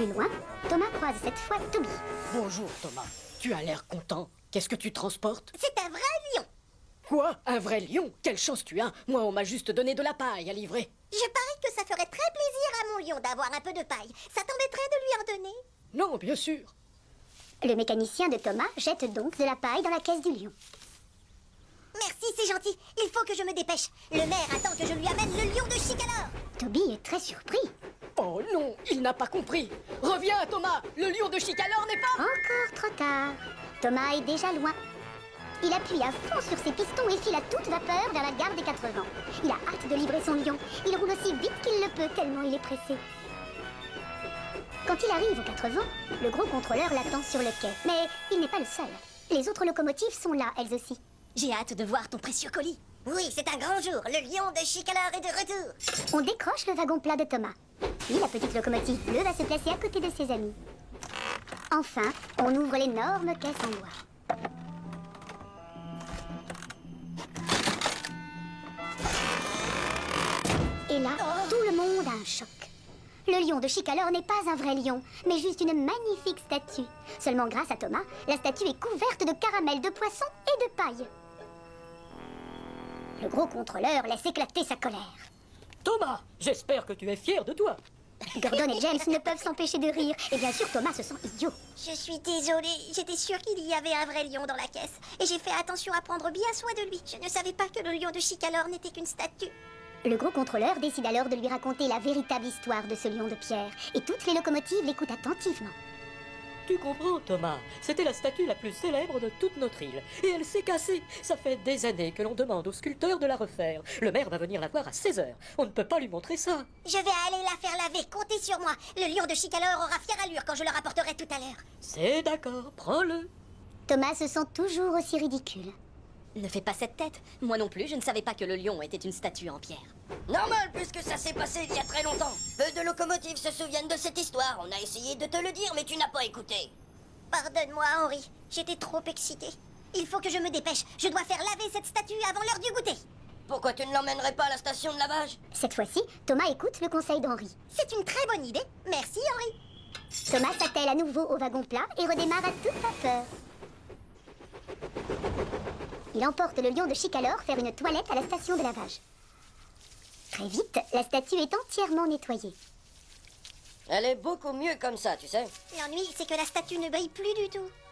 Plus loin, Thomas croise cette fois Toby. Bonjour Thomas, tu as l'air content. Qu'est-ce que tu transportes? C'est un vrai lion. Quoi? Un vrai lion? Quelle chance tu as! Moi, on m'a juste donné de la paille à livrer. Je parie que ça ferait très plaisir à mon lion d'avoir un peu de paille. Ça t'embêterait de lui en donner? Non, bien sûr. Le mécanicien de Thomas jette donc de la paille dans la caisse du lion. Merci, c'est gentil. Il faut que je me dépêche. Le maire attend que je lui amène le lion de Chicalor. Toby est très surpris. Oh non, il n'a pas compris. Reviens Thomas, le lion de Chicalor n'est pas... Encore trop tard. Thomas est déjà loin. Il appuie à fond sur ses pistons et file à toute vapeur vers la gare des 4 vents. Il a hâte de livrer son lion. Il roule aussi vite qu'il le peut, tellement il est pressé. Quand il arrive aux 4 vents, le gros contrôleur l'attend sur le quai. Mais il n'est pas le seul. Les autres locomotives sont là, elles aussi. J'ai hâte de voir ton précieux colis. Oui, c'est un grand jour. Le lion de Chicalor est de retour. On décroche le wagon plat de Thomas. Puis la petite locomotive bleue va se placer à côté de ses amis. Enfin, on ouvre l'énorme caisse en bois. Et là, tout le monde a un choc. Le lion de Chicalor n'est pas un vrai lion, mais juste une magnifique statue. Seulement grâce à Thomas, la statue est couverte de caramel, de poisson et de paille. Le gros contrôleur laisse éclater sa colère. Thomas, j'espère que tu es fier de toi. Gordon et James ne peuvent s'empêcher de rire, et bien sûr Thomas se sent idiot. Je suis désolée. J'étais sûre qu'il y avait un vrai lion dans la caisse. Et j'ai fait attention à prendre bien soin de lui. Je ne savais pas que le lion de Chicalor n'était qu'une statue. Le gros contrôleur décide alors de lui raconter la véritable histoire de ce lion de pierre, et toutes les locomotives l'écoutent attentivement. Tu comprends Thomas, c'était la statue la plus célèbre de toute notre île. Et elle s'est cassée. Ça fait des années que l'on demande au sculpteur de la refaire. Le maire va venir la voir à 16h. On ne peut pas lui montrer ça. Je vais aller la faire laver. Comptez sur moi. Le lion de Chicalor aura fière allure quand je le rapporterai tout à l'heure. C'est d'accord, prends-le. Thomas se sent toujours aussi ridicule. Ne fais pas cette tête. Moi non plus, je ne savais pas que le lion était une statue en pierre. Normal, puisque ça s'est passé il y a très longtemps. Peu de locomotives se souviennent de cette histoire. On a essayé de te le dire, mais tu n'as pas écouté. Pardonne-moi, Henri. J'étais trop excitée. Il faut que je me dépêche. Je dois faire laver cette statue avant l'heure du goûter. Pourquoi tu ne l'emmènerais pas à la station de lavage? Cette fois-ci, Thomas écoute le conseil d'Henri. C'est une très bonne idée. Merci, Henri. Thomas s'attelle à nouveau au wagon plat et redémarre à toute vapeur. Il emporte le lion de Chicalor faire une toilette à la station de lavage. Très vite, la statue est entièrement nettoyée. Elle est beaucoup mieux comme ça, tu sais. L'ennui, c'est que la statue ne brille plus du tout.